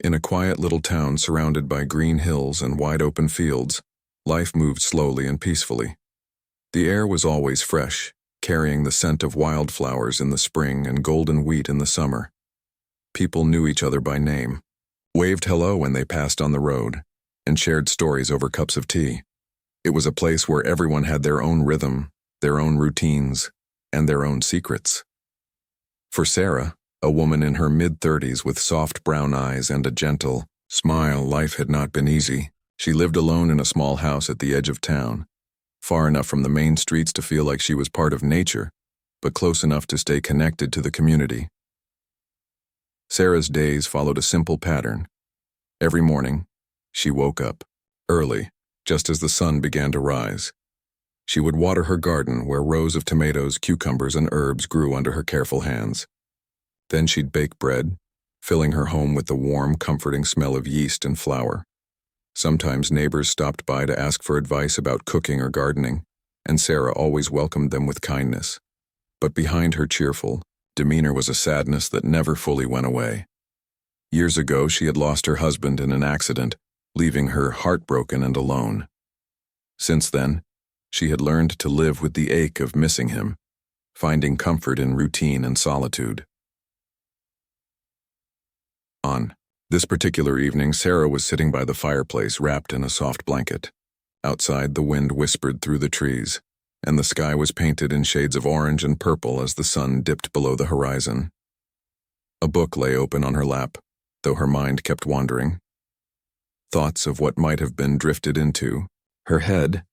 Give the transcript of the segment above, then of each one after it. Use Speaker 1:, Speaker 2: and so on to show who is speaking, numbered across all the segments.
Speaker 1: In a quiet little town surrounded by green hills and wide-open fields, life moved slowly and peacefully. The air was always fresh, carrying the scent of wildflowers in the spring and golden wheat in the summer. People knew each other by name, waved hello when they passed on the road, and shared stories over cups of tea. It was a place where everyone had their own rhythm, their own routines, and their own secrets. For Sarah, a woman in her mid-30s with soft brown eyes and a gentle smile, life had not been easy. She lived alone in a small house at the edge of town, far enough from the main streets to feel like she was part of nature, but close enough to stay connected to the community. Sarah's days followed a simple pattern. Every morning, she woke up early, just as the sun began to rise. She would water her garden where rows of tomatoes, cucumbers, and herbs grew under her careful hands. Then she'd bake bread, filling her home with the warm, comforting smell of yeast and flour. Sometimes neighbors stopped by to ask for advice about cooking or gardening, and Sarah always welcomed them with kindness. But behind her cheerful demeanor was a sadness that never fully went away. Years ago, she had lost her husband in an accident, leaving her heartbroken and alone. Since then, she had learned to live with the ache of missing him, finding comfort in routine and solitude. On this particular evening, Sarah was sitting by the fireplace wrapped in a soft blanket. Outside, the wind whispered through the trees, and the sky was painted in shades of orange and purple as the sun dipped below the horizon. A book lay open on her lap, though her mind kept wandering. Thoughts of what might have been drifted into her head,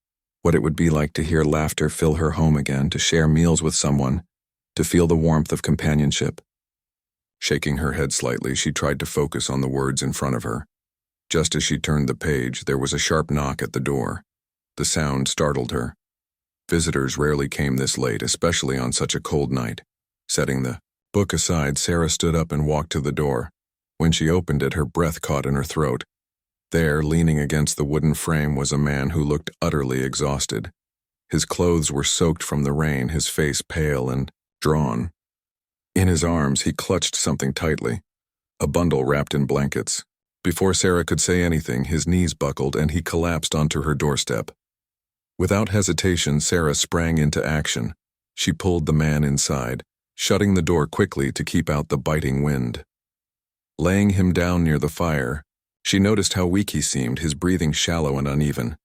Speaker 1: what it would be like to hear laughter fill her home again, to share meals with someone, to feel the warmth of companionship. Shaking her head slightly, she tried to focus on the words in front of her. Just as she turned the page, there was a sharp knock at the door. The sound startled her. Visitors rarely came this late, especially on such a cold night. Setting the book aside, Sarah stood up and walked to the door. When she opened it, her breath caught in her throat. There, leaning against the wooden frame, was a man who looked utterly exhausted. His clothes were soaked from the rain, his face pale and drawn. In his arms, he clutched something tightly, a bundle wrapped in blankets. Before Sarah could say anything, his knees buckled and he collapsed onto her doorstep. Without hesitation, Sarah sprang into action. She pulled the man inside, shutting the door quickly to keep out the biting wind. Laying him down near the fire, she noticed how weak he seemed, his breathing shallow and uneven.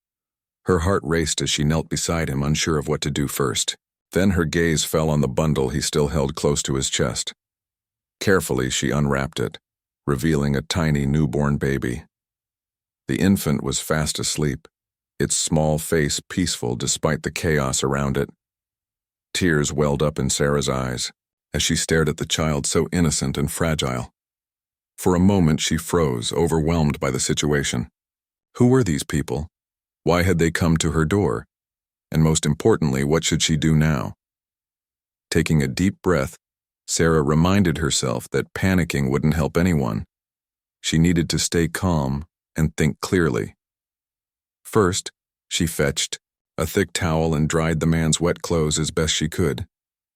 Speaker 1: Her heart raced as she knelt beside him, unsure of what to do first. Then her gaze fell on the bundle he still held close to his chest. Carefully, she unwrapped it, revealing a tiny newborn baby. The infant was fast asleep, its small face peaceful despite the chaos around it. Tears welled up in Sarah's eyes as she stared at the child so innocent and fragile. For a moment, she froze, overwhelmed by the situation. Who were these people? Why had they come to her door? And most importantly, what should she do now? Taking a deep breath, Sarah reminded herself that panicking wouldn't help anyone. She needed to stay calm and think clearly. First, she fetched a thick towel and dried the man's wet clothes as best she could.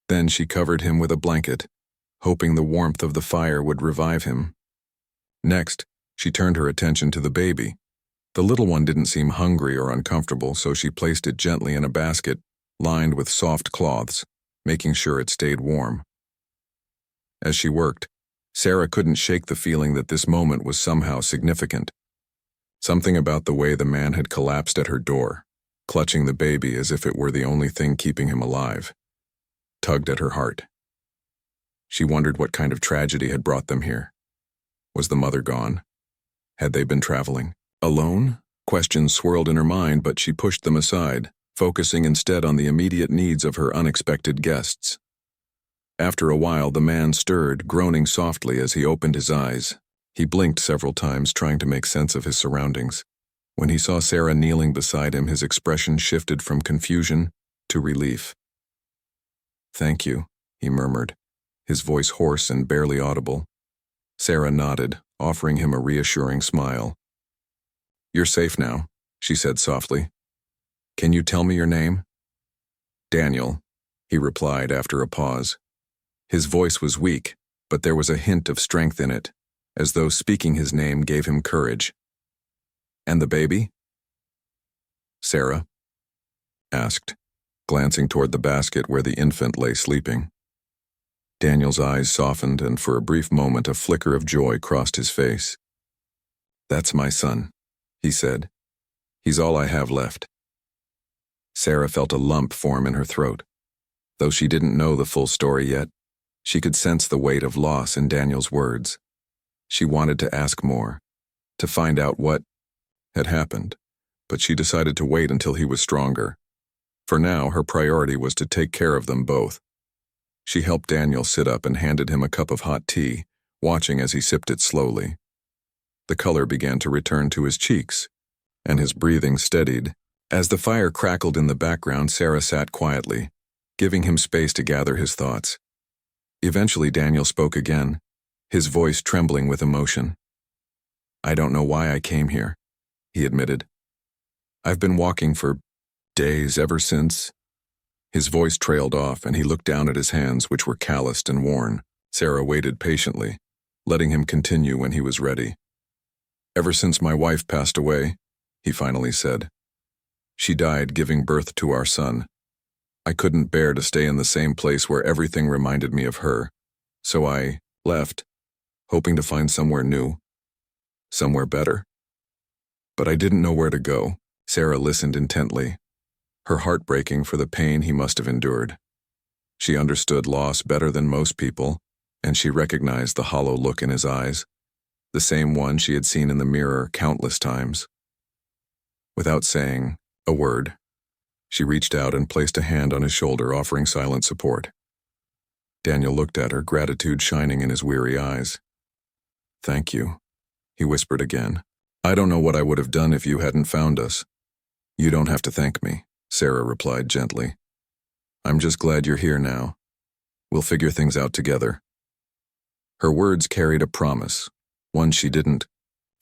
Speaker 1: Then she covered him with a blanket, hoping the warmth of the fire would revive him. Next, she turned her attention to the baby. The little one didn't seem hungry or uncomfortable, so she placed it gently in a basket lined with soft cloths, making sure it stayed warm. As she worked, Sarah couldn't shake the feeling that this moment was somehow significant. Something about the way the man had collapsed at her door, clutching the baby as if it were the only thing keeping him alive, tugged at her heart. She wondered what kind of tragedy had brought them here. Was the mother gone? Had they been traveling alone? Questions swirled in her mind, but she pushed them aside, focusing instead on the immediate needs of her unexpected guests. After a while, the man stirred, groaning softly as he opened his eyes. He blinked several times, trying to make sense of his surroundings. When he saw Sarah kneeling beside him, his expression shifted from confusion to relief. "Thank you," he murmured, his voice hoarse and barely audible. Sarah nodded, offering him a reassuring smile. "You're safe now," she said softly. "Can you tell me your name?" "Daniel," he replied after a pause. His voice was weak, but there was a hint of strength in it, as though speaking his name gave him courage. "And the baby?" Sarah asked, glancing toward the basket where the infant lay sleeping. Daniel's eyes softened, and for a brief moment a flicker of joy crossed his face. "That's my son," he said. "He's all I have left." Sarah felt a lump form in her throat. Though she didn't know the full story yet, she could sense the weight of loss in Daniel's words. She wanted to ask more, to find out what had happened, but she decided to wait until he was stronger. For now, her priority was to take care of them both. She helped Daniel sit up and handed him a cup of hot tea, watching as he sipped it slowly. The color began to return to his cheeks, and his breathing steadied. As the fire crackled in the background, Sarah sat quietly, giving him space to gather his thoughts. Eventually, Daniel spoke again, his voice trembling with emotion. "I don't know why I came here," he admitted. "I've been walking for days ever since." His voice trailed off, and he looked down at his hands, which were calloused and worn. Sarah waited patiently, letting him continue when he was ready. "Ever since my wife passed away," he finally said. "She died giving birth to our son. I couldn't bear to stay in the same place where everything reminded me of her, so I left, hoping to find somewhere new, somewhere better. But I didn't know where to go." Sarah listened intently, her heart breaking for the pain he must have endured. She understood loss better than most people, and she recognized the hollow look in his eyes, the same one she had seen in the mirror countless times. Without saying a word, she reached out and placed a hand on his shoulder, offering silent support. Daniel looked at her, gratitude shining in his weary eyes. "Thank you," he whispered again. "I don't know what I would have done if you hadn't found us." "You don't have to thank me," Sarah replied gently. "I'm just glad you're here now. We'll figure things out together." Her words carried a promise, one she didn't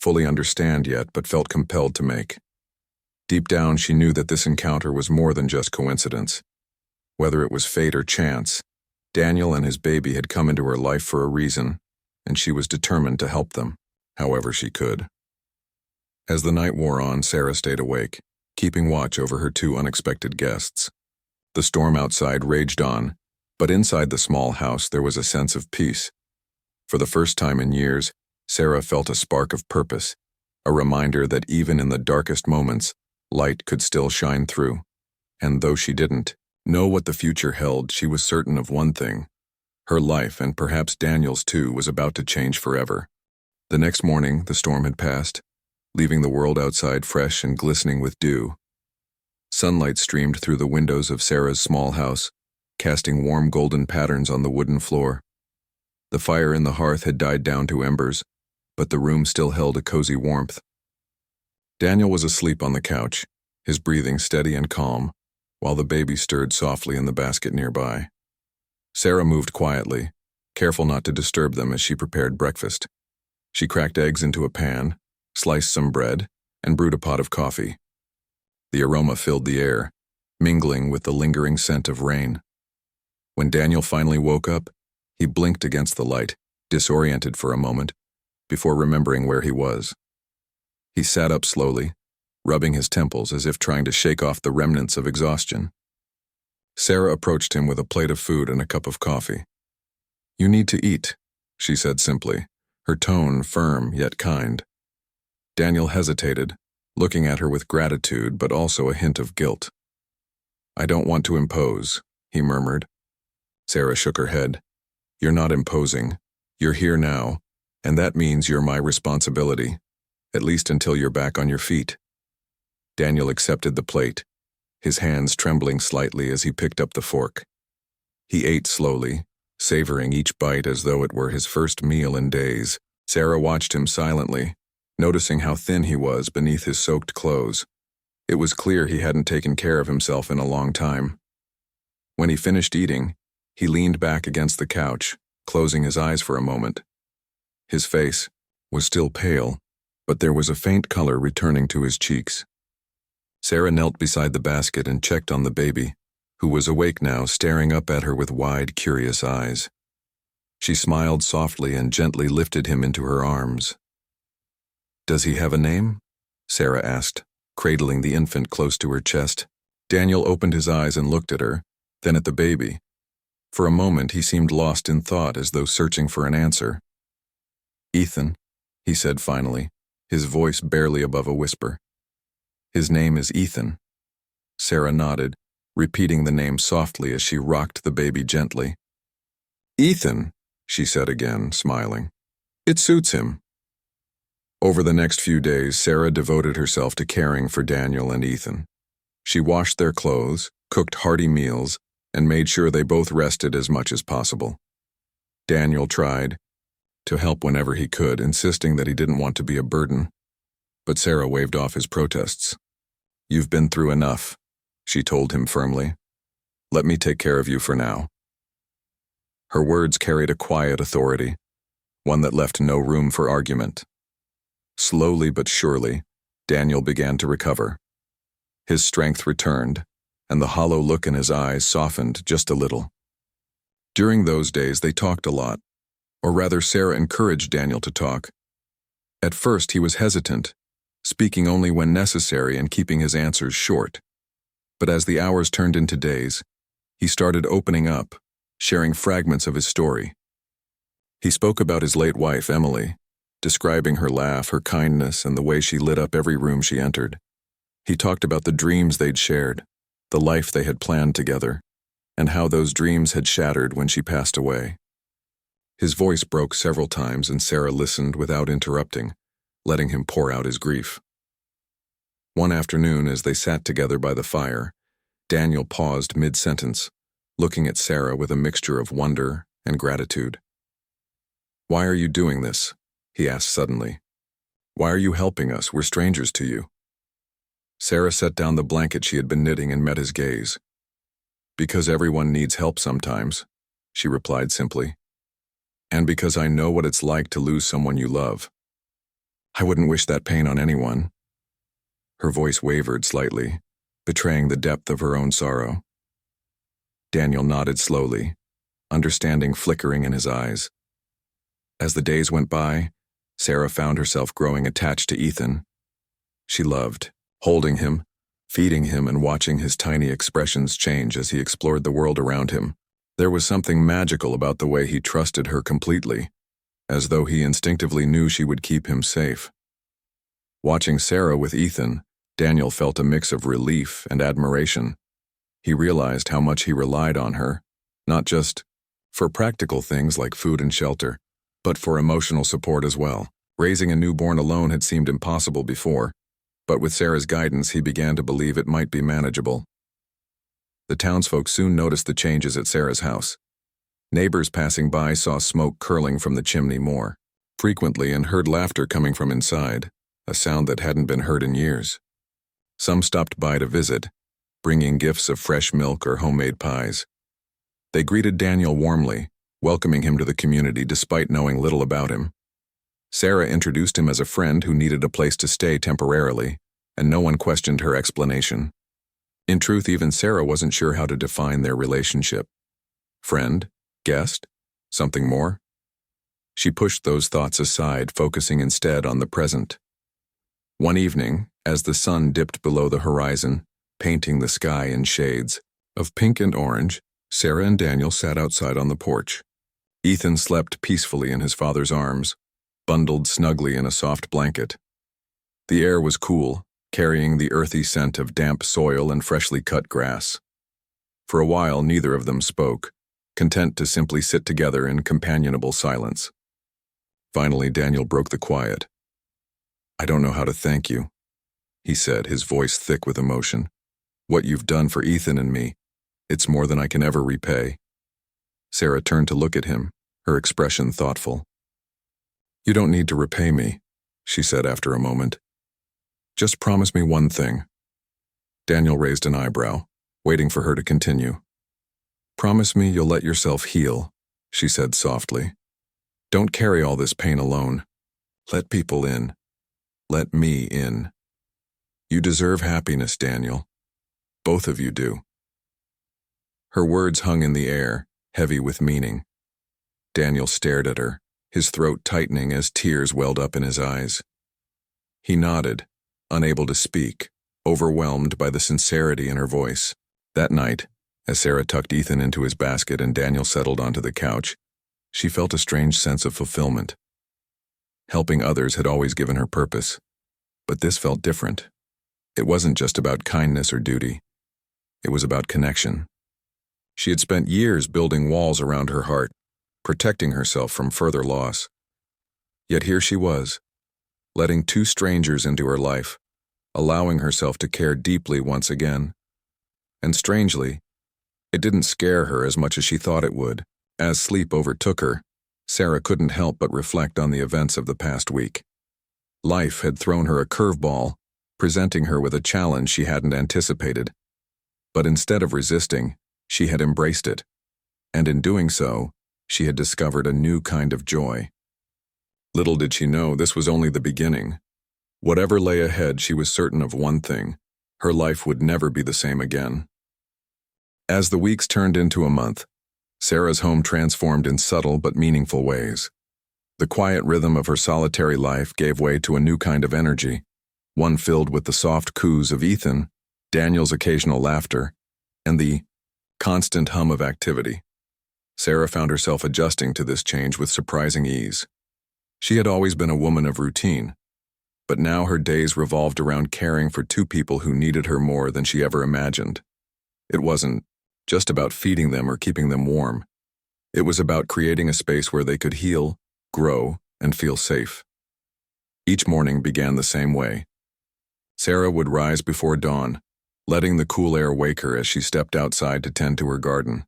Speaker 1: fully understand yet but felt compelled to make. Deep down, she knew that this encounter was more than just coincidence. Whether it was fate or chance, Daniel and his baby had come into her life for a reason, and she was determined to help them, however she could. As the night wore on, Sarah stayed awake, keeping watch over her two unexpected guests. The storm outside raged on, but inside the small house there was a sense of peace. For the first time in years, Sarah felt a spark of purpose, a reminder that even in the darkest moments, light could still shine through. And though she didn't know what the future held, she was certain of one thing. Her life, and perhaps Daniel's too, was about to change forever. The next morning, the storm had passed, leaving the world outside fresh and glistening with dew. Sunlight streamed through the windows of Sarah's small house, casting warm golden patterns on the wooden floor. The fire in the hearth had died down to embers, but the room still held a cozy warmth. Daniel was asleep on the couch, his breathing steady and calm, while the baby stirred softly in the basket nearby. Sarah moved quietly, careful not to disturb them as she prepared breakfast. She cracked eggs into a pan, sliced some bread, and brewed a pot of coffee. The aroma filled the air, mingling with the lingering scent of rain. When Daniel finally woke up, he blinked against the light, disoriented for a moment, before remembering where he was. He sat up slowly, rubbing his temples as if trying to shake off the remnants of exhaustion. Sarah approached him with a plate of food and a cup of coffee. "You need to eat," she said simply, her tone firm yet kind. Daniel hesitated, looking at her with gratitude but also a hint of guilt. "I don't want to impose," he murmured. Sarah shook her head. "You're not imposing. You're here now, and that means you're my responsibility, at least until you're back on your feet." Daniel accepted the plate, his hands trembling slightly as he picked up the fork. He ate slowly, savoring each bite as though it were his first meal in days. Sarah watched him silently, noticing how thin he was beneath his soaked clothes. It was clear he hadn't taken care of himself in a long time. When he finished eating, he leaned back against the couch, closing his eyes for a moment. His face was still pale, but there was a faint color returning to his cheeks. Sarah knelt beside the basket and checked on the baby, who was awake now, staring up at her with wide, curious eyes. She smiled softly and gently lifted him into her arms. "Does he have a name?" Sarah asked, cradling the infant close to her chest. Daniel opened his eyes and looked at her, then at the baby. For a moment he seemed lost in thought, as though searching for an answer. "Ethan," he said finally, his voice barely above a whisper. "His name is Ethan." Sarah nodded, repeating the name softly as she rocked the baby gently. "Ethan," she said again, smiling. "It suits him." Over the next few days, Sarah devoted herself to caring for Daniel and Ethan. She washed their clothes, cooked hearty meals, and made sure they both rested as much as possible. Daniel tried to help whenever he could, insisting that he didn't want to be a burden. But Sarah waved off his protests. "You've been through enough," she told him firmly. "Let me take care of you for now." Her words carried a quiet authority, one that left no room for argument. Slowly but surely, Daniel began to recover. His strength returned, and the hollow look in his eyes softened just a little. During those days, they talked a lot, or rather, Sarah encouraged Daniel to talk. At first, he was hesitant, speaking only when necessary and keeping his answers short. But as the hours turned into days, he started opening up, sharing fragments of his story. He spoke about his late wife, Emily, describing her laugh, her kindness, and the way she lit up every room she entered. He talked about the dreams they'd shared, the life they had planned together, and how those dreams had shattered when she passed away. His voice broke several times, and Sarah listened without interrupting, letting him pour out his grief. One afternoon, as they sat together by the fire, Daniel paused mid-sentence, looking at Sarah with a mixture of wonder and gratitude. "Why are you doing this?" he asked suddenly. "Why are you helping us? We're strangers to you." Sarah set down the blanket she had been knitting and met his gaze. "Because everyone needs help sometimes," she replied simply. "And because I know what it's like to lose someone you love. I wouldn't wish that pain on anyone." Her voice wavered slightly, betraying the depth of her own sorrow. Daniel nodded slowly, understanding flickering in his eyes. As the days went by, Sarah found herself growing attached to Ethan. She loved holding him, feeding him, and watching his tiny expressions change as he explored the world around him. There was something magical about the way he trusted her completely, as though he instinctively knew she would keep him safe. Watching Sarah with Ethan, Daniel felt a mix of relief and admiration. He realized how much he relied on her, not just for practical things like food and shelter, but for emotional support as well. Raising a newborn alone had seemed impossible before, but with Sarah's guidance, he began to believe it might be manageable. The townsfolk soon noticed the changes at Sarah's house. Neighbors passing by saw smoke curling from the chimney more frequently and heard laughter coming from inside, a sound that hadn't been heard in years. Some stopped by to visit, bringing gifts of fresh milk or homemade pies. They greeted Daniel warmly, welcoming him to the community despite knowing little about him. Sarah introduced him as a friend who needed a place to stay temporarily, and no one questioned her explanation. In truth, even Sarah wasn't sure how to define their relationship. Friend? Guest? Something more? She pushed those thoughts aside, focusing instead on the present. One evening, as the sun dipped below the horizon, painting the sky in shades of pink and orange, Sarah and Daniel sat outside on the porch. Ethan slept peacefully in his father's arms, bundled snugly in a soft blanket. The air was cool, carrying the earthy scent of damp soil and freshly cut grass. For a while, neither of them spoke, content to simply sit together in companionable silence. Finally, Daniel broke the quiet. "I don't know how to thank you," he said, his voice thick with emotion. "What you've done for Ethan and me, it's more than I can ever repay." Sarah turned to look at him, her expression thoughtful. "You don't need to repay me," she said after a moment. "Just promise me one thing." Daniel raised an eyebrow, waiting for her to continue. "Promise me you'll let yourself heal," she said softly. "Don't carry all this pain alone. Let people in. Let me in. You deserve happiness, Daniel. Both of you do." Her words hung in the air, heavy with meaning. Daniel stared at her, his throat tightening as tears welled up in his eyes. He nodded, unable to speak, overwhelmed by the sincerity in her voice. That night, as Sarah tucked Ethan into his basket and Daniel settled onto the couch, she felt a strange sense of fulfillment. Helping others had always given her purpose, but this felt different. It wasn't just about kindness or duty. It was about connection. She had spent years building walls around her heart, protecting herself from further loss. Yet here she was, letting two strangers into her life, allowing herself to care deeply once again. And strangely, it didn't scare her as much as she thought it would. As sleep overtook her, Sarah couldn't help but reflect on the events of the past week. Life had thrown her a curveball, presenting her with a challenge she hadn't anticipated. But instead of resisting, she had embraced it. And in doing so, she had discovered a new kind of joy. Little did she know this was only the beginning. Whatever lay ahead, she was certain of one thing: her life would never be the same again. As the weeks turned into a month, Sarah's home transformed in subtle but meaningful ways. The quiet rhythm of her solitary life gave way to a new kind of energy, one filled with the soft coos of Ethan, Daniel's occasional laughter, and the constant hum of activity. Sarah found herself adjusting to this change with surprising ease. She had always been a woman of routine, but now her days revolved around caring for two people who needed her more than she ever imagined. It wasn't just about feeding them or keeping them warm. It was about creating a space where they could heal, grow, and feel safe. Each morning began the same way. Sarah would rise before dawn, letting the cool air wake her as she stepped outside to tend to her garden.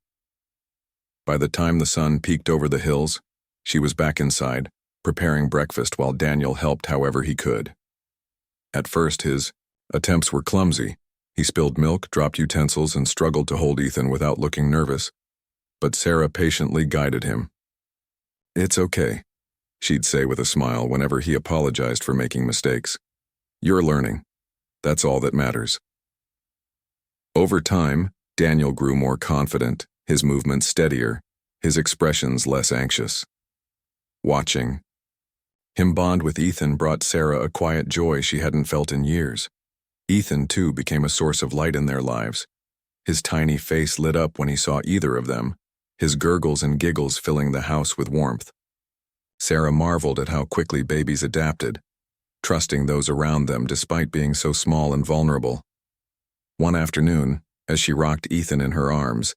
Speaker 1: By the time the sun peeked over the hills, she was back inside, preparing breakfast while Daniel helped however he could. At first, his attempts were clumsy. He spilled milk, dropped utensils, and struggled to hold Ethan without looking nervous. But Sarah patiently guided him. "It's okay," she'd say with a smile whenever he apologized for making mistakes. "You're learning. That's all that matters." Over time, Daniel grew more confident, his movements steadier, his expressions less anxious. Watching him bond with Ethan brought Sarah a quiet joy she hadn't felt in years. Ethan, too, became a source of light in their lives. His tiny face lit up when he saw either of them, his gurgles and giggles filling the house with warmth. Sarah marveled at how quickly babies adapted, trusting those around them despite being so small and vulnerable. One afternoon, as she rocked Ethan in her arms,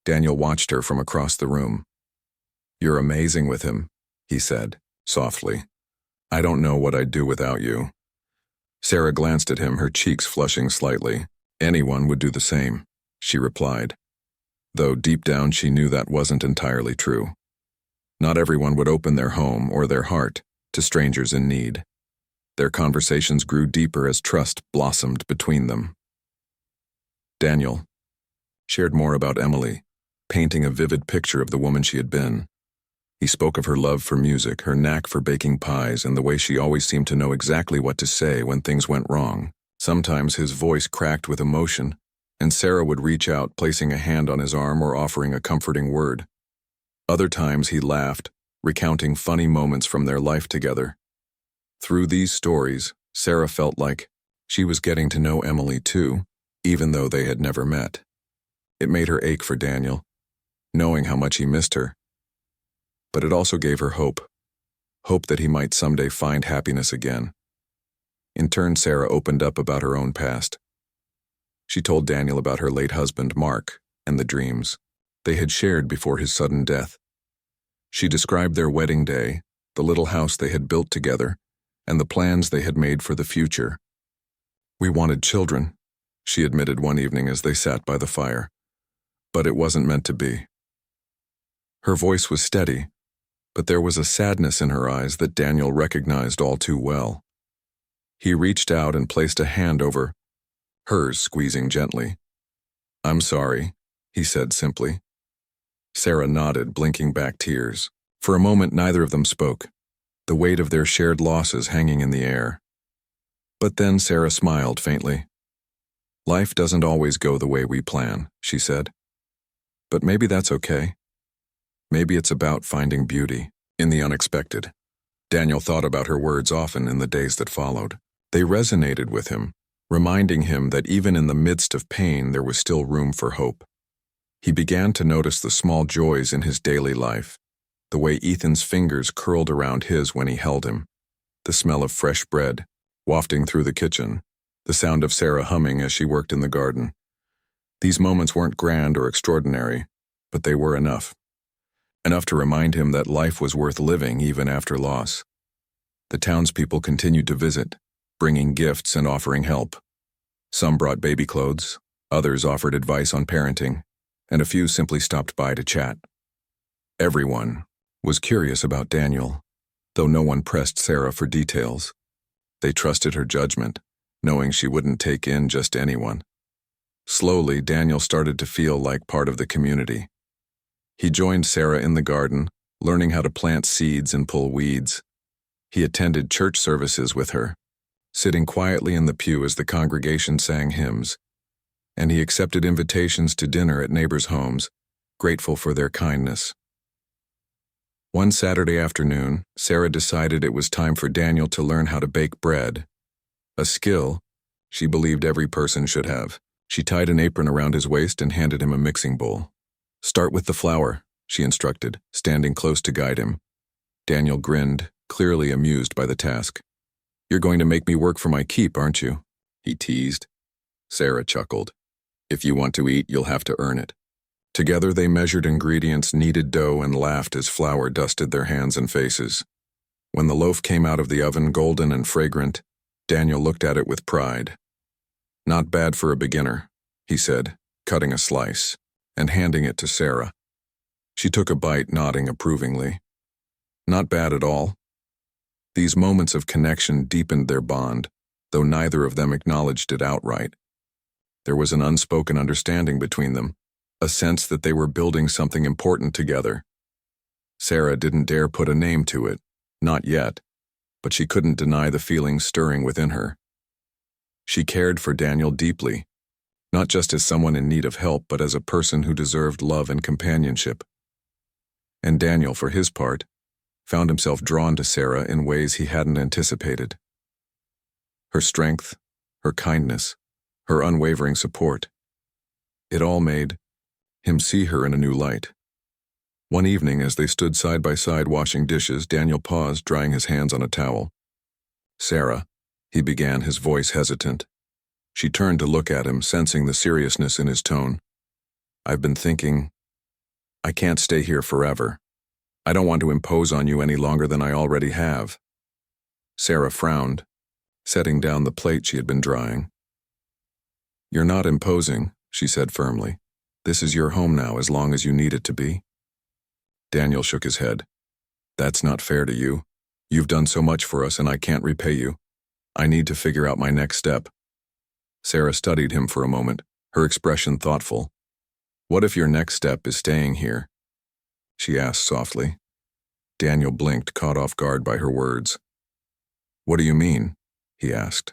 Speaker 1: Daniel watched her from across the room. "You're amazing with him," he said, softly. "I don't know what I'd do without you." Sarah glanced at him, her cheeks flushing slightly. "Anyone would do the same," she replied, though deep down she knew that wasn't entirely true. Not everyone would open their home or their heart to strangers in need. Their conversations grew deeper as trust blossomed between them. Daniel shared more about Emily, painting a vivid picture of the woman she had been. He spoke of her love for music, her knack for baking pies, and the way she always seemed to know exactly what to say when things went wrong. Sometimes his voice cracked with emotion, and Sarah would reach out, placing a hand on his arm or offering a comforting word. Other times he laughed, recounting funny moments from their life together. Through these stories, Sarah felt like she was getting to know Emily too, even though they had never met. It made her ache for Daniel, knowing how much he missed her. But it also gave her hope that he might someday find happiness again. In turn, Sarah opened up about her own past. She told Daniel about her late husband, Mark, and the dreams they had shared before his sudden death. She described their wedding day, the little house they had built together, and the plans they had made for the future. "We wanted children," she admitted one evening as they sat by the fire. "But it wasn't meant to be." Her voice was steady, but there was a sadness in her eyes that Daniel recognized all too well. He reached out and placed a hand over hers, squeezing gently. "I'm sorry," he said simply. Sarah nodded, blinking back tears. For a moment, neither of them spoke, the weight of their shared losses hanging in the air. But then Sarah smiled faintly. "Life doesn't always go the way we plan," she said. "But maybe that's okay. Maybe it's about finding beauty in the unexpected. Daniel thought about her words often in the days that followed. They resonated with him, reminding him that even in the midst of pain there was still room for hope. He began to notice the small joys in his daily life, the way Ethan's fingers curled around his when he held him, the smell of fresh bread wafting through the kitchen, the sound of Sarah humming as she worked in the garden. These moments weren't grand or extraordinary, but they were enough. Enough to remind him that life was worth living even after loss. The townspeople continued to visit, bringing gifts and offering help. Some brought baby clothes, others offered advice on parenting, and a few simply stopped by to chat. Everyone was curious about Daniel, though no one pressed Sarah for details. They trusted her judgment, knowing she wouldn't take in just anyone. Slowly, Daniel started to feel like part of the community. He joined Sarah in the garden, learning how to plant seeds and pull weeds. He attended church services with her, sitting quietly in the pew as the congregation sang hymns, and he accepted invitations to dinner at neighbors' homes, grateful for their kindness. One Saturday afternoon, Sarah decided it was time for Daniel to learn how to bake bread, a skill she believed every person should have. She tied an apron around his waist and handed him a mixing bowl. "Start with the flour," she instructed, standing close to guide him. Daniel grinned, clearly amused by the task. "You're going to make me work for my keep, aren't you?" he teased. Sarah chuckled. "If you want to eat, you'll have to earn it." Together they measured ingredients, kneaded dough, and laughed as flour dusted their hands and faces. When the loaf came out of the oven golden and fragrant, Daniel looked at it with pride. "Not bad for a beginner," he said, cutting a slice and handing it to Sarah. She took a bite, nodding approvingly. "Not bad at all." These moments of connection deepened their bond, though neither of them acknowledged it outright. There was an unspoken understanding between them, a sense that they were building something important together. Sarah didn't dare put a name to it, not yet, but she couldn't deny the feelings stirring within her. She cared for Daniel deeply, not just as someone in need of help, but as a person who deserved love and companionship. And Daniel, for his part, found himself drawn to Sarah in ways he hadn't anticipated. Her strength, her kindness, her unwavering support. It all made him see her in a new light. One evening, as they stood side by side washing dishes, Daniel paused, drying his hands on a towel. "Sarah," he began, his voice hesitant. She turned to look at him, sensing the seriousness in his tone. "I've been thinking, I can't stay here forever. I don't want to impose on you any longer than I already have." Sarah frowned, setting down the plate she had been drying. "You're not imposing," she said firmly. "This is your home now, as long as you need it to be." Daniel shook his head. "That's not fair to you. You've done so much for us and I can't repay you. I need to figure out my next step." Sarah studied him for a moment, her expression thoughtful. "What if your next step is staying here?" she asked softly. Daniel blinked, caught off guard by her words. "What do you mean?" he asked.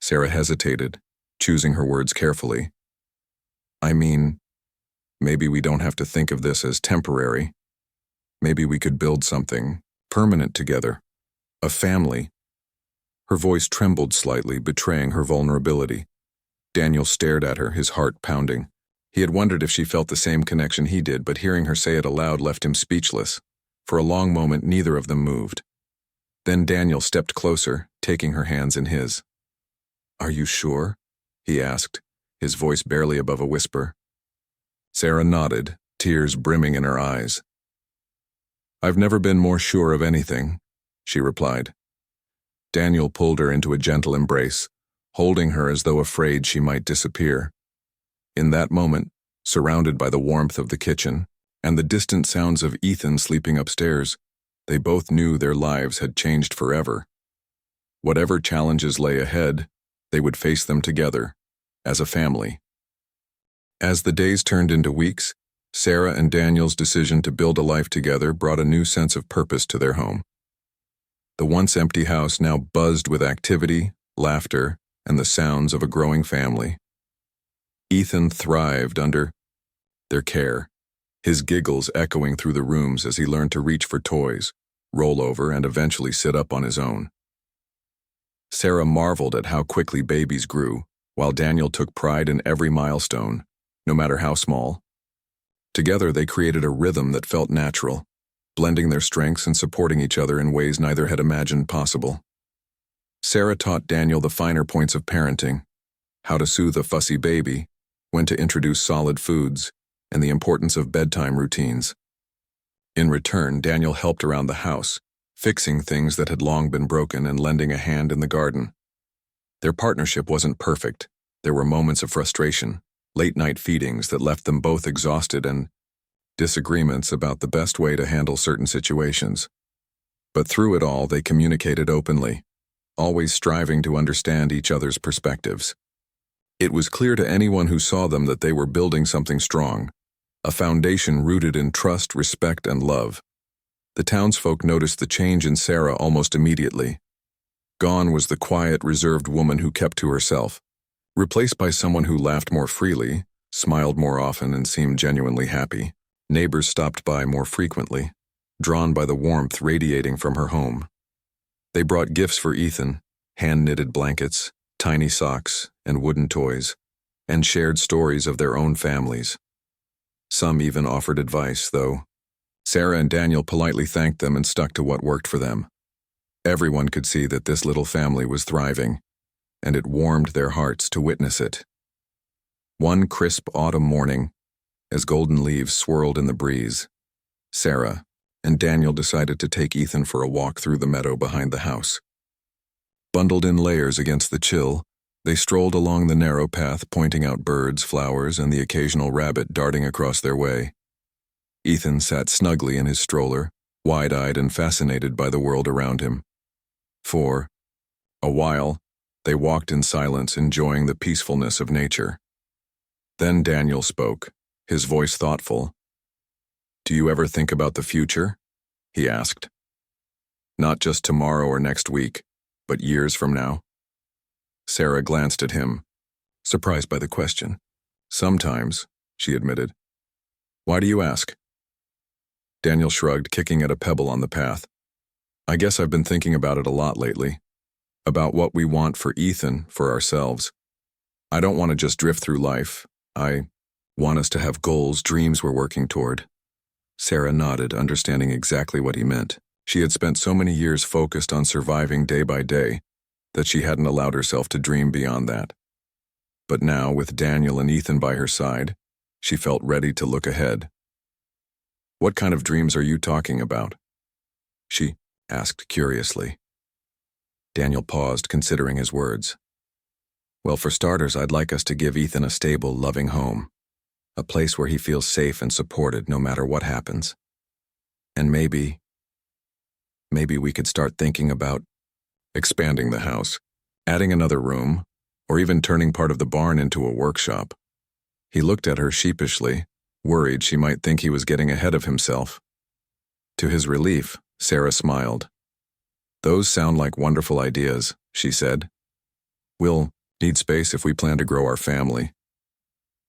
Speaker 1: Sarah hesitated, choosing her words carefully. "I mean, maybe we don't have to think of this as temporary. Maybe we could build something permanent together. A family." Her voice trembled slightly, betraying her vulnerability. Daniel stared at her, his heart pounding. He had wondered if she felt the same connection he did, but hearing her say it aloud left him speechless. For a long moment, neither of them moved. Then Daniel stepped closer, taking her hands in his. "Are you sure?" he asked, his voice barely above a whisper. Sarah nodded, tears brimming in her eyes. "I've never been more sure of anything," she replied. Daniel pulled her into a gentle embrace, holding her as though afraid she might disappear. In that moment, surrounded by the warmth of the kitchen and the distant sounds of Ethan sleeping upstairs, they both knew their lives had changed forever. Whatever challenges lay ahead, they would face them together, as a family. As the days turned into weeks, Sarah and Daniel's decision to build a life together brought a new sense of purpose to their home. The once empty house now buzzed with activity, laughter, and the sounds of a growing family. Ethan thrived under their care, his giggles echoing through the rooms as he learned to reach for toys, roll over, and eventually sit up on his own. Sarah marveled at how quickly babies grew, while Daniel took pride in every milestone, no matter how small. Together they created a rhythm that felt natural, blending their strengths and supporting each other in ways neither had imagined possible. Sarah taught Daniel the finer points of parenting, how to soothe a fussy baby, when to introduce solid foods, and the importance of bedtime routines. In return, Daniel helped around the house, fixing things that had long been broken and lending a hand in the garden. Their partnership wasn't perfect. There were moments of frustration, late-night feedings that left them both exhausted, and disagreements about the best way to handle certain situations. But through it all, they communicated openly, always striving to understand each other's perspectives. It was clear to anyone who saw them that they were building something strong, a foundation rooted in trust, respect, and love. The townsfolk noticed the change in Sarah almost immediately. Gone was the quiet, reserved woman who kept to herself, replaced by someone who laughed more freely, smiled more often, and seemed genuinely happy. Neighbors stopped by more frequently, drawn by the warmth radiating from her home. They brought gifts for Ethan, hand-knitted blankets, tiny socks, and wooden toys, and shared stories of their own families. Some even offered advice, though Sarah and Daniel politely thanked them and stuck to what worked for them. Everyone could see that this little family was thriving, and it warmed their hearts to witness it. One crisp autumn morning, as golden leaves swirled in the breeze, Sarah and Daniel decided to take Ethan for a walk through the meadow behind the house. Bundled in layers against the chill, they strolled along the narrow path, pointing out birds, flowers, and the occasional rabbit darting across their way. Ethan sat snugly in his stroller, wide-eyed and fascinated by the world around him. For a while, they walked in silence, enjoying the peacefulness of nature. Then Daniel spoke, his voice thoughtful. "Do you ever think about the future?" he asked. "Not just tomorrow or next week, but years from now?" Sarah glanced at him, surprised by the question. "Sometimes," she admitted. "Why do you ask?" Daniel shrugged, kicking at a pebble on the path. "I guess I've been thinking about it a lot lately. About what we want for Ethan, for ourselves. I don't want to just drift through life. I want us to have goals, dreams we're working toward." Sarah nodded, understanding exactly what he meant. She had spent so many years focused on surviving day by day that she hadn't allowed herself to dream beyond that. But now, with Daniel and Ethan by her side, she felt ready to look ahead. "What kind of dreams are you talking about?" she asked curiously. Daniel paused, considering his words. "Well, for starters, I'd like us to give Ethan a stable, loving home. A place where he feels safe and supported no matter what happens. And maybe we could start thinking about expanding the house, adding another room, or even turning part of the barn into a workshop." He looked at her sheepishly, worried she might think he was getting ahead of himself. To his relief, Sarah smiled. "Those sound like wonderful ideas," she said. "We'll need space if we plan to grow our family."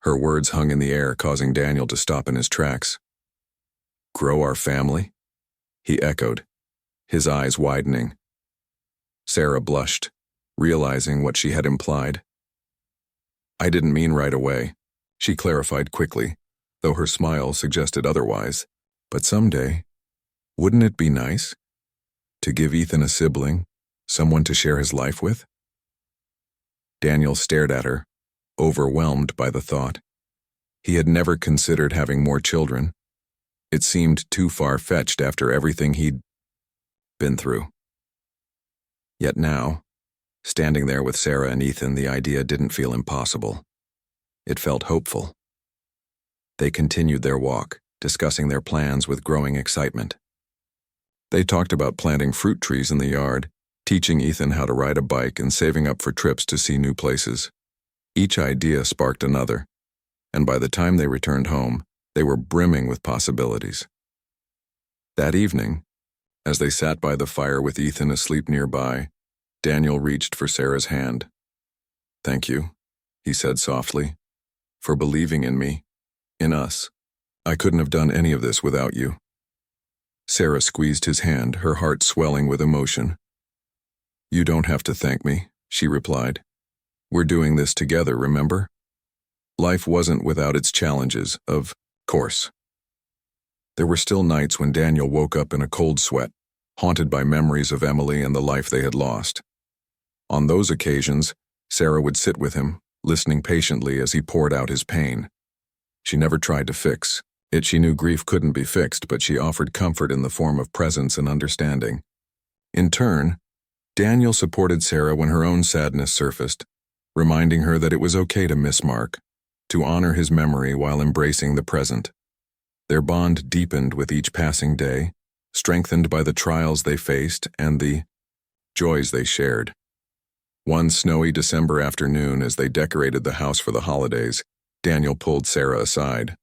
Speaker 1: Her words hung in the air, causing Daniel to stop in his tracks. "Grow our family?" he echoed, his eyes widening. Sarah blushed, realizing what she had implied. "I didn't mean right away," she clarified quickly, though her smile suggested otherwise. "But someday, wouldn't it be nice to give Ethan a sibling, someone to share his life with?" Daniel stared at her, overwhelmed by the thought. He had never considered having more children. It seemed too far-fetched after everything he'd been through. Yet now, standing there with Sarah and Ethan, the idea didn't feel impossible. It felt hopeful. They continued their walk, discussing their plans with growing excitement. They talked about planting fruit trees in the yard, teaching Ethan how to ride a bike, and saving up for trips to see new places. Each idea sparked another, and by the time they returned home, they were brimming with possibilities. That evening, as they sat by the fire with Ethan asleep nearby, Daniel reached for Sarah's hand. "Thank you," he said softly, "for believing in me, in us, I couldn't have done any of this without you. Sarah squeezed his hand, her heart swelling with emotion. You don't have to thank me, she replied. We're doing this together, remember? Life wasn't without its challenges, of course. There were still nights when Daniel woke up in a cold sweat, haunted by memories of Emily and the life they had lost. On those occasions, Sarah would sit with him, listening patiently as he poured out his pain. She never tried to fix it. She knew grief couldn't be fixed, but she offered comfort in the form of presence and understanding. In turn, Daniel supported Sarah when her own sadness surfaced, reminding her that it was okay to miss Mark, to honor his memory while embracing the present. Their bond deepened with each passing day, strengthened by the trials they faced and the joys they shared. One snowy December afternoon, as they decorated the house for the holidays, Daniel pulled Sarah aside.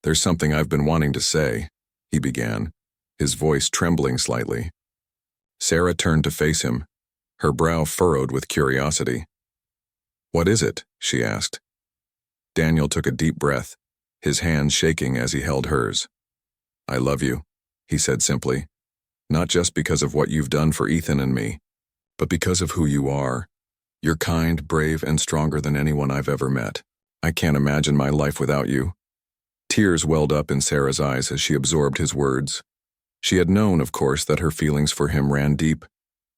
Speaker 1: There's something I've been wanting to say, he began, his voice trembling slightly. Sarah turned to face him, her brow furrowed with curiosity. What is it? She asked. Daniel took a deep breath, his hand shaking as he held hers. I love you, he said simply, not just because of what you've done for Ethan and me, but because of who you are. You're kind, brave, and stronger than anyone I've ever met. I can't imagine my life without you. Tears welled up in Sarah's eyes as she absorbed his words. She had known, of course, that her feelings for him ran deep,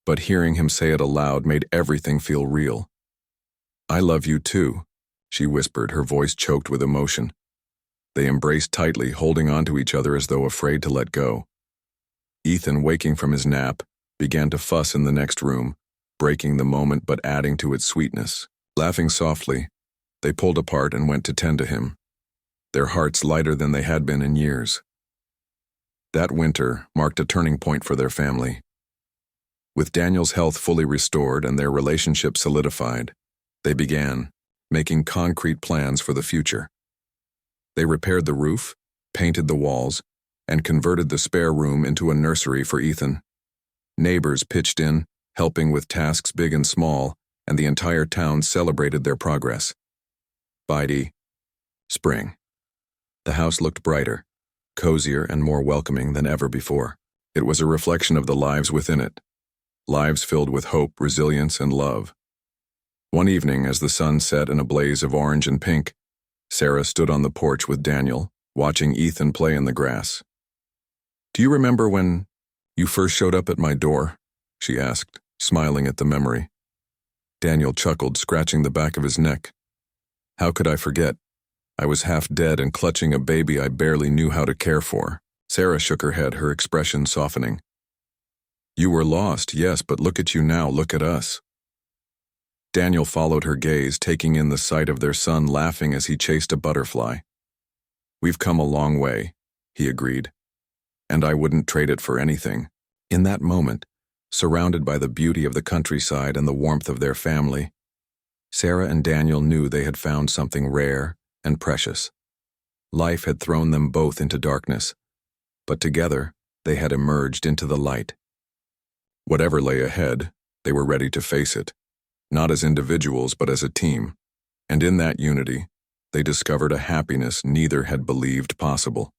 Speaker 1: but hearing him say it aloud made everything feel real. I love you too, she whispered, her voice choked with emotion. They embraced tightly, holding on to each other as though afraid to let go. Ethan, waking from his nap, began to fuss in the next room, breaking the moment but adding to its sweetness. Laughing softly, they pulled apart and went to tend to him, their hearts lighter than they had been in years. That winter marked a turning point for their family. With Daniel's health fully restored and their relationship solidified, they began making concrete plans for the future. They repaired the roof, painted the walls, and converted the spare room into a nursery for Ethan. Neighbors pitched in, helping with tasks big and small, and the entire town celebrated their progress. By spring, the house looked brighter, cozier, and more welcoming than ever before. It was a reflection of the lives within it, lives filled with hope, resilience, and love. One evening, as the sun set in a blaze of orange and pink, Sarah stood on the porch with Daniel, watching Ethan play in the grass. Do you remember when you first showed up at my door? She asked, smiling at the memory. Daniel chuckled, scratching the back of his neck. How could I forget? I was half dead and clutching a baby I barely knew how to care for. Sarah shook her head, her expression softening. You were lost, yes, but look at you now, look at us. Daniel followed her gaze, taking in the sight of their son laughing as he chased a butterfly. We've come a long way, he agreed, and I wouldn't trade it for anything. In that moment, surrounded by the beauty of the countryside and the warmth of their family, Sarah and Daniel knew they had found something rare and precious. Life had thrown them both into darkness, but together they had emerged into the light. Whatever lay ahead, they were ready to face it, not as individuals but as a team, and in that unity, they discovered a happiness neither had believed possible.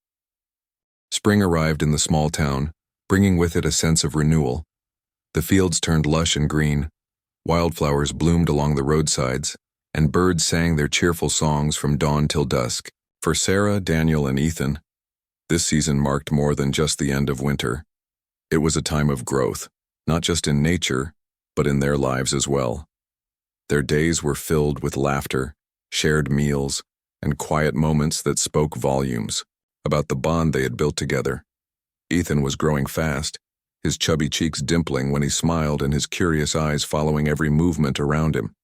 Speaker 1: Spring arrived in the small town, bringing with it a sense of renewal. The fields turned lush and green, wildflowers bloomed along the roadsides, and birds sang their cheerful songs from dawn till dusk. For Sarah, Daniel, and Ethan, this season marked more than just the end of winter. It was a time of growth, not just in nature, but in their lives as well. Their days were filled with laughter, shared meals, and quiet moments that spoke volumes about the bond they had built together. Ethan was growing fast, his chubby cheeks dimpling when he smiled and his curious eyes following every movement around him.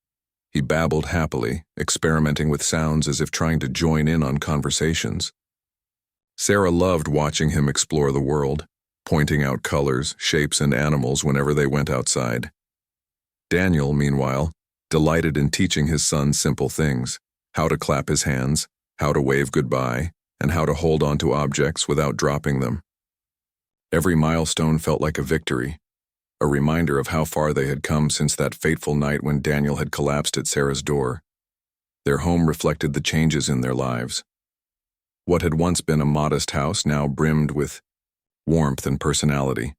Speaker 1: He babbled happily, experimenting with sounds as if trying to join in on conversations. Sarah loved watching him explore the world, pointing out colors, shapes, and animals whenever they went outside. Daniel, meanwhile, delighted in teaching his son simple things, how to clap his hands, how to wave goodbye, and how to hold onto objects without dropping them. Every milestone felt like a victory, a reminder of how far they had come since that fateful night when Daniel had collapsed at Sarah's door. Their home reflected the changes in their lives. What had once been a modest house now brimmed with warmth and personality.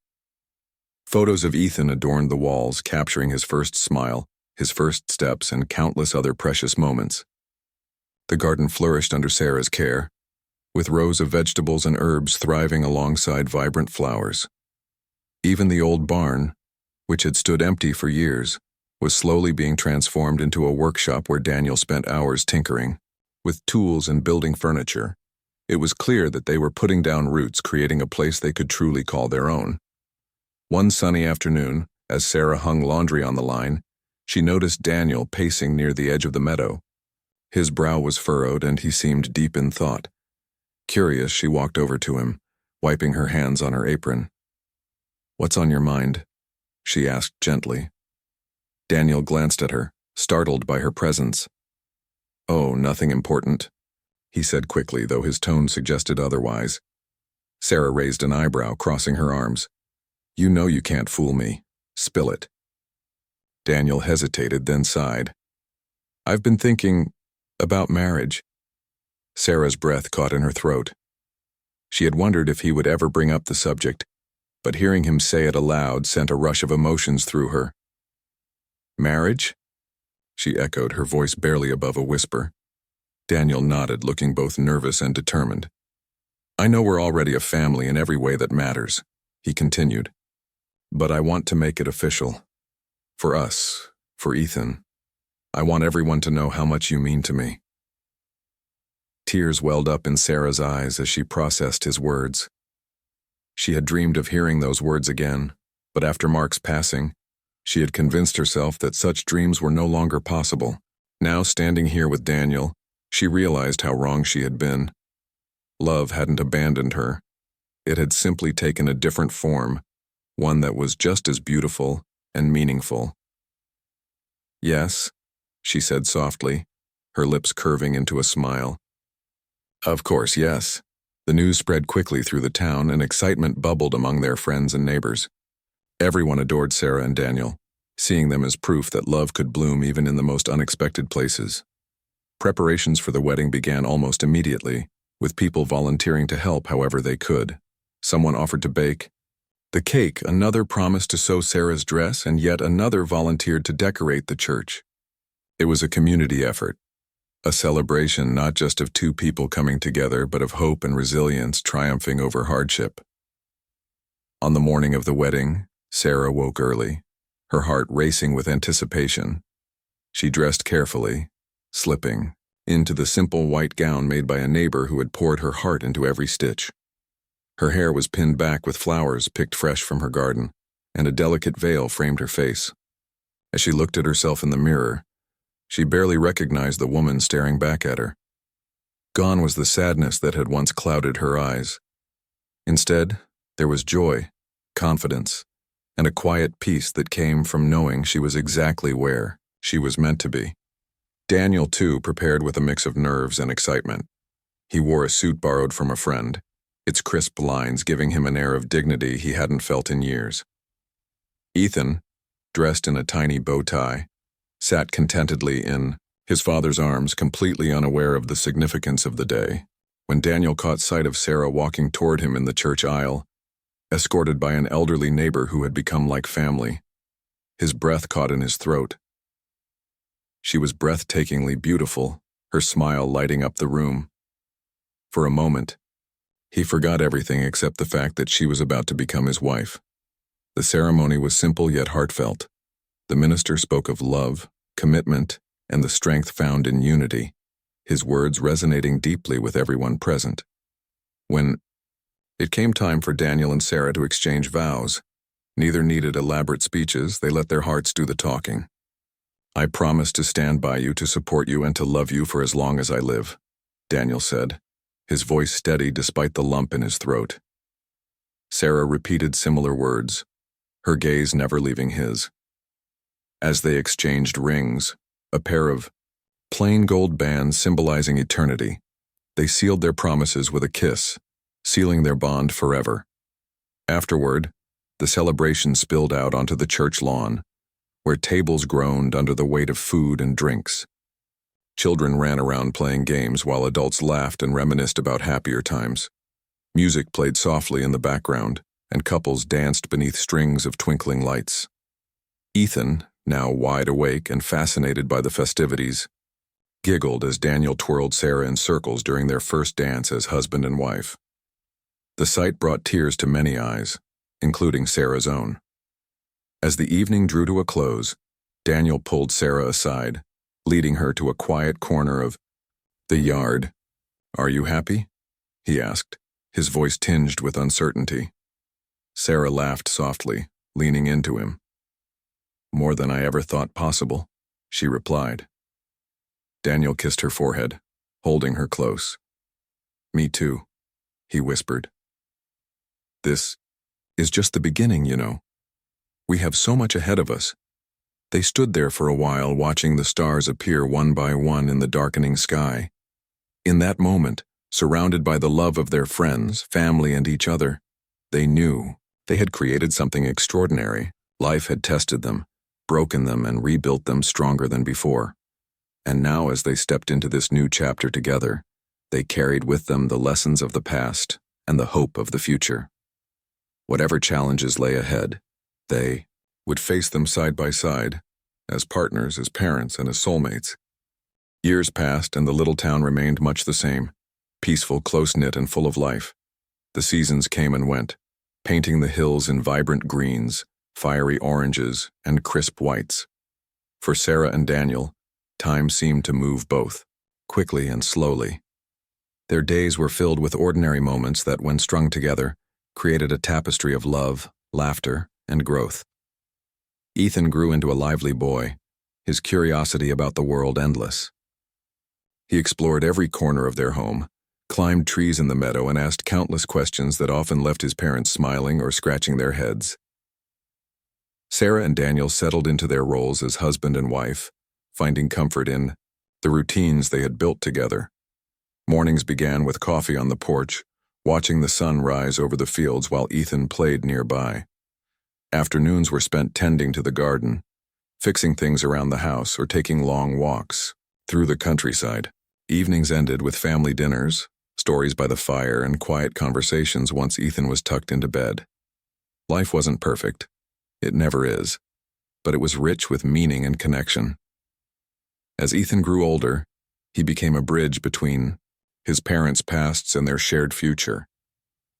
Speaker 1: Photos of Ethan adorned the walls, capturing his first smile, his first steps, and countless other precious moments. The garden flourished under Sarah's care, with rows of vegetables and herbs thriving alongside vibrant flowers. Even the old barn, which had stood empty for years, was slowly being transformed into a workshop where Daniel spent hours tinkering, with tools and building furniture. It was clear that they were putting down roots, creating a place they could truly call their own. One sunny afternoon, as Sarah hung laundry on the line, she noticed Daniel pacing near the edge of the meadow. His brow was furrowed and he seemed deep in thought. Curious, she walked over to him, wiping her hands on her apron. "What's on your mind?" she asked gently. Daniel glanced at her, startled by her presence. "Oh, nothing important," he said quickly, though his tone suggested otherwise. Sarah raised an eyebrow, crossing her arms. "You know you can't fool me. Spill it." Daniel hesitated, then sighed. "I've been thinking about marriage." Sarah's breath caught in her throat. She had wondered if he would ever bring up the subject, but hearing him say it aloud sent a rush of emotions through her. "Marriage?" she echoed, her voice barely above a whisper. Daniel nodded, looking both nervous and determined. "I know we're already a family in every way that matters," he continued. "But I want to make it official. For us, for Ethan. I want everyone to know how much you mean to me." Tears welled up in Sarah's eyes as she processed his words. She had dreamed of hearing those words again, but after Mark's passing, she had convinced herself that such dreams were no longer possible. Now, standing here with Daniel, she realized how wrong she had been. Love hadn't abandoned her. It had simply taken a different form, one that was just as beautiful and meaningful. "Yes," she said softly, her lips curving into a smile. "Of course, yes." The news spread quickly through the town, and excitement bubbled among their friends and neighbors. Everyone adored Sarah and Daniel, seeing them as proof that love could bloom even in the most unexpected places. Preparations for the wedding began almost immediately, with people volunteering to help however they could. Someone offered to bake the cake, another promised to sew Sarah's dress, and yet another volunteered to decorate the church. It was a community effort, a celebration not just of two people coming together, but of hope and resilience triumphing over hardship. On the morning of the wedding, Sarah woke early, her heart racing with anticipation. She dressed carefully, slipping into the simple white gown made by a neighbor who had poured her heart into every stitch. Her hair was pinned back with flowers picked fresh from her garden, and a delicate veil framed her face. As she looked at herself in the mirror, she barely recognized the woman staring back at her. Gone was the sadness that had once clouded her eyes. Instead, there was joy, confidence, and a quiet peace that came from knowing she was exactly where she was meant to be. Daniel, too, prepared with a mix of nerves and excitement. He wore a suit borrowed from a friend, its crisp lines giving him an air of dignity he hadn't felt in years. Ethan, dressed in a tiny bow tie, sat contentedly in his father's arms, completely unaware of the significance of the day, when Daniel caught sight of Sarah walking toward him in the church aisle, escorted by an elderly neighbor who had become like family. His breath caught in his throat. She was breathtakingly beautiful, her smile lighting up the room. For a moment, he forgot everything except the fact that she was about to become his wife. The ceremony was simple yet heartfelt. The minister spoke of love, commitment, and the strength found in unity, his words resonating deeply with everyone present. When it came time for Daniel and Sarah to exchange vows, neither needed elaborate speeches, they let their hearts do the talking. "I promise to stand by you, to support you, and to love you for as long as I live," Daniel said, his voice steady despite the lump in his throat. Sarah repeated similar words, her gaze never leaving his. As they exchanged rings, a pair of plain gold bands symbolizing eternity, they sealed their promises with a kiss, sealing their bond forever. Afterward, the celebration spilled out onto the church lawn, where tables groaned under the weight of food and drinks. Children ran around playing games while adults laughed and reminisced about happier times. Music played softly in the background, and couples danced beneath strings of twinkling lights. Ethan, now wide awake and fascinated by the festivities, giggled as Daniel twirled Sarah in circles during their first dance as husband and wife. The sight brought tears to many eyes, including Sarah's own. As the evening drew to a close, Daniel pulled Sarah aside, leading her to a quiet corner of the yard. "Are you happy?" he asked, his voice tinged with uncertainty. Sarah laughed softly, leaning into him. "More than I ever thought possible," she replied. Daniel kissed her forehead, holding her close. "Me too," he whispered. "This is just the beginning, you know. We have so much ahead of us." They stood there for a while, watching the stars appear one by one in the darkening sky. In that moment, surrounded by the love of their friends, family, and each other, they knew they had created something extraordinary. Life had tested them, broken them, and rebuilt them stronger than before. And now, as they stepped into this new chapter together, they carried with them the lessons of the past and the hope of the future. Whatever challenges lay ahead, they would face them side by side, as partners, as parents, and as soulmates. Years passed, and the little town remained much the same, peaceful, close-knit, and full of life. The seasons came and went, painting the hills in vibrant greens, fiery oranges, and crisp whites. For Sarah and Daniel, time seemed to move both, quickly and slowly. Their days were filled with ordinary moments that, when strung together, created a tapestry of love, laughter, and growth. Ethan grew into a lively boy, his curiosity about the world endless. He explored every corner of their home, climbed trees in the meadow, and asked countless questions that often left his parents smiling or scratching their heads. Sarah and Daniel settled into their roles as husband and wife, finding comfort in the routines they had built together. Mornings began with coffee on the porch, watching the sun rise over the fields while Ethan played nearby. Afternoons were spent tending to the garden, fixing things around the house, or taking long walks through the countryside. Evenings ended with family dinners, stories by the fire, and quiet conversations once Ethan was tucked into bed. Life wasn't perfect. It never is. But it was rich with meaning and connection. As Ethan grew older, he became a bridge between his parents' pasts and their shared future.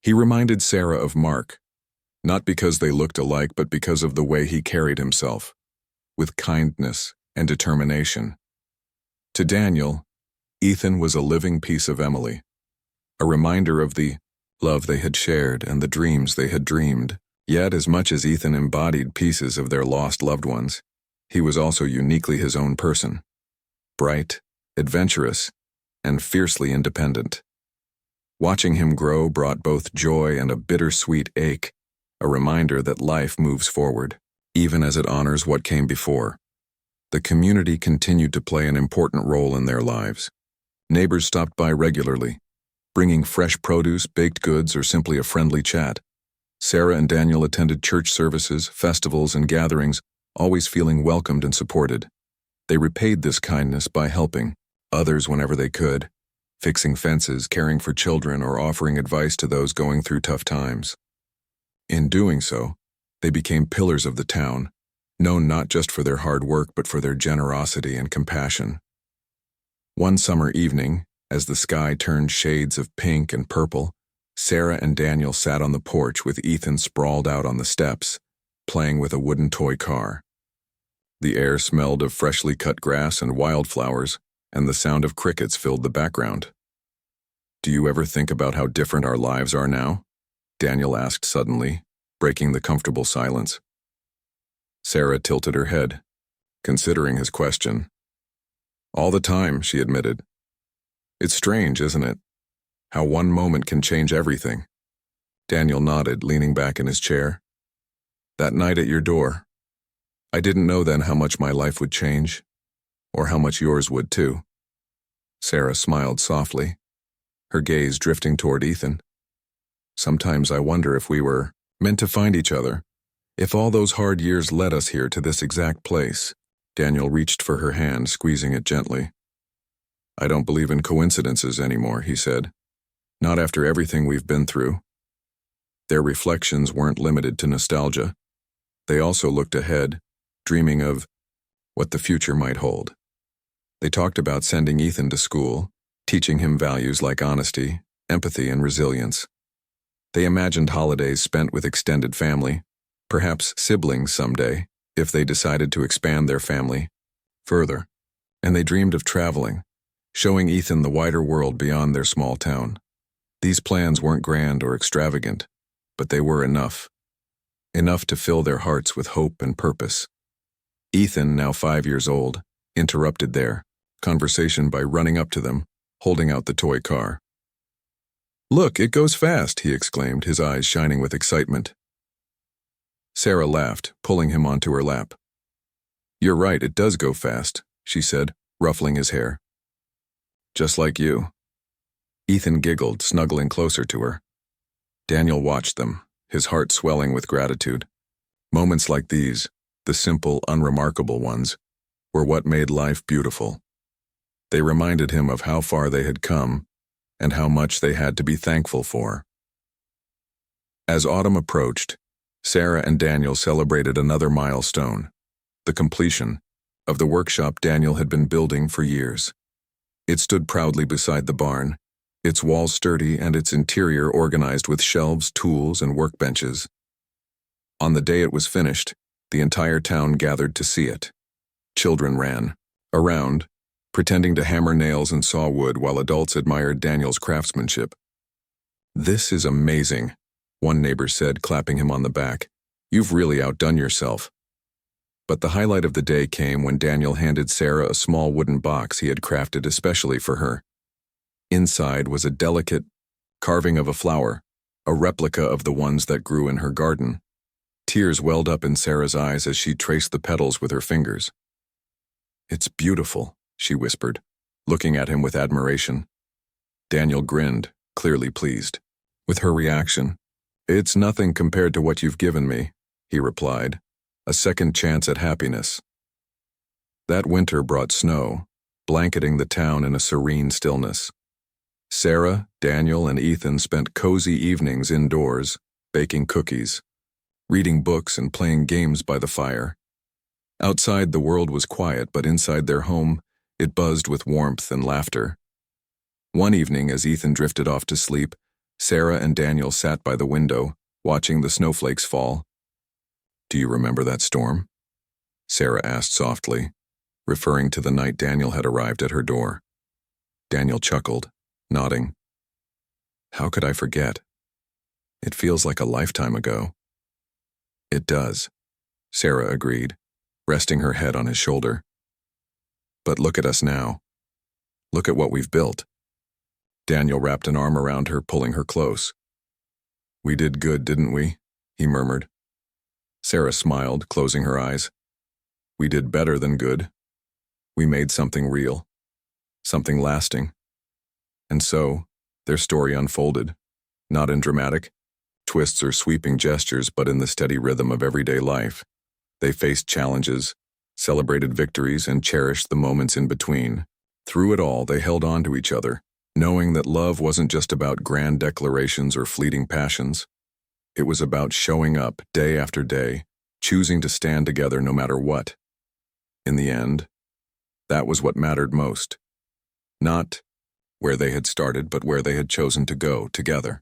Speaker 1: He reminded Sarah of Mark, not because they looked alike, but because of the way he carried himself, with kindness and determination. To Daniel, Ethan was a living piece of Emily, a reminder of the love they had shared and the dreams they had dreamed. Yet, as much as Ethan embodied pieces of their lost loved ones, he was also uniquely his own person, bright, adventurous, and fiercely independent. Watching him grow brought both joy and a bittersweet ache, a reminder that life moves forward, even as it honors what came before. The community continued to play an important role in their lives. Neighbors stopped by regularly, bringing fresh produce, baked goods, or simply a friendly chat. Sarah and Daniel attended church services, festivals, and gatherings, always feeling welcomed and supported. They repaid this kindness by helping others whenever they could, fixing fences, caring for children, or offering advice to those going through tough times. In doing so, they became pillars of the town, known not just for their hard work but for their generosity and compassion. One summer evening, as the sky turned shades of pink and purple, Sarah and Daniel sat on the porch with Ethan sprawled out on the steps, playing with a wooden toy car. The air smelled of freshly cut grass and wildflowers, and the sound of crickets filled the background. "Do you ever think about how different our lives are now?" Daniel asked suddenly, breaking the comfortable silence. Sarah tilted her head, considering his question. "All the time," she admitted. "It's strange, isn't it? How one moment can change everything." Daniel nodded, leaning back in his chair. "That night at your door, I didn't know then how much my life would change, or how much yours would too." Sarah smiled softly, her gaze drifting toward Ethan. "Sometimes I wonder if we were meant to find each other, if all those hard years led us here to this exact place." Daniel reached for her hand, squeezing it gently. I don't believe in coincidences anymore, he said. Not after everything we've been through. Their reflections weren't limited to nostalgia. They also looked ahead, dreaming of what the future might hold. They talked about sending Ethan to school, teaching him values like honesty, empathy, and resilience. They imagined holidays spent with extended family, perhaps siblings someday, if they decided to expand their family further. And they dreamed of traveling, showing Ethan the wider world beyond their small town. These plans weren't grand or extravagant, but they were enough. Enough to fill their hearts with hope and purpose. Ethan, now 5 years old, interrupted their conversation by running up to them, holding out the toy car. "Look, it goes fast," he exclaimed, his eyes shining with excitement. Sarah laughed, pulling him onto her lap. "You're right, it does go fast," she said, ruffling his hair. "Just like you." Ethan giggled, snuggling closer to her. Daniel watched them, his heart swelling with gratitude. Moments like these, the simple, unremarkable ones, were what made life beautiful. They reminded him of how far they had come and how much they had to be thankful for. As autumn approached, Sarah and Daniel celebrated another milestone, the completion of the workshop Daniel had been building for years. It stood proudly beside the barn, its walls sturdy and its interior organized with shelves, tools, and workbenches. On the day it was finished, the entire town gathered to see it. Children ran around, pretending to hammer nails and saw wood while adults admired Daniel's craftsmanship. "This is amazing," one neighbor said, clapping him on the back. "You've really outdone yourself." But the highlight of the day came when Daniel handed Sarah a small wooden box he had crafted especially for her. Inside was a delicate carving of a flower, a replica of the ones that grew in her garden. Tears welled up in Sarah's eyes as she traced the petals with her fingers. "It's beautiful," she whispered, looking at him with admiration. Daniel grinned, clearly pleased with her reaction. "It's nothing compared to what you've given me," he replied, "a second chance at happiness." That winter brought snow, blanketing the town in a serene stillness. Sarah, Daniel, and Ethan spent cozy evenings indoors, baking cookies, reading books, and playing games by the fire. Outside, the world was quiet, but inside their home, it buzzed with warmth and laughter. One evening, as Ethan drifted off to sleep, Sarah and Daniel sat by the window, watching the snowflakes fall. "Do you remember that storm?" Sarah asked softly, referring to the night Daniel had arrived at her door. Daniel chuckled, nodding. "How could I forget? It feels like a lifetime ago." "It does," Sarah agreed, resting her head on his shoulder. "But look at us now. Look at what we've built." Daniel wrapped an arm around her, pulling her close. "We did good, didn't we?" he murmured. Sarah smiled, closing her eyes. "We did better than good. We made something real, something lasting." And so, their story unfolded, not in dramatic twists or sweeping gestures, but in the steady rhythm of everyday life. They faced challenges, celebrated victories, and cherished the moments in between. Through it all, they held on to each other, knowing that love wasn't just about grand declarations or fleeting passions. It was about showing up day after day, choosing to stand together no matter what. In the end, that was what mattered most. Not where they had started, but where they had chosen to go together.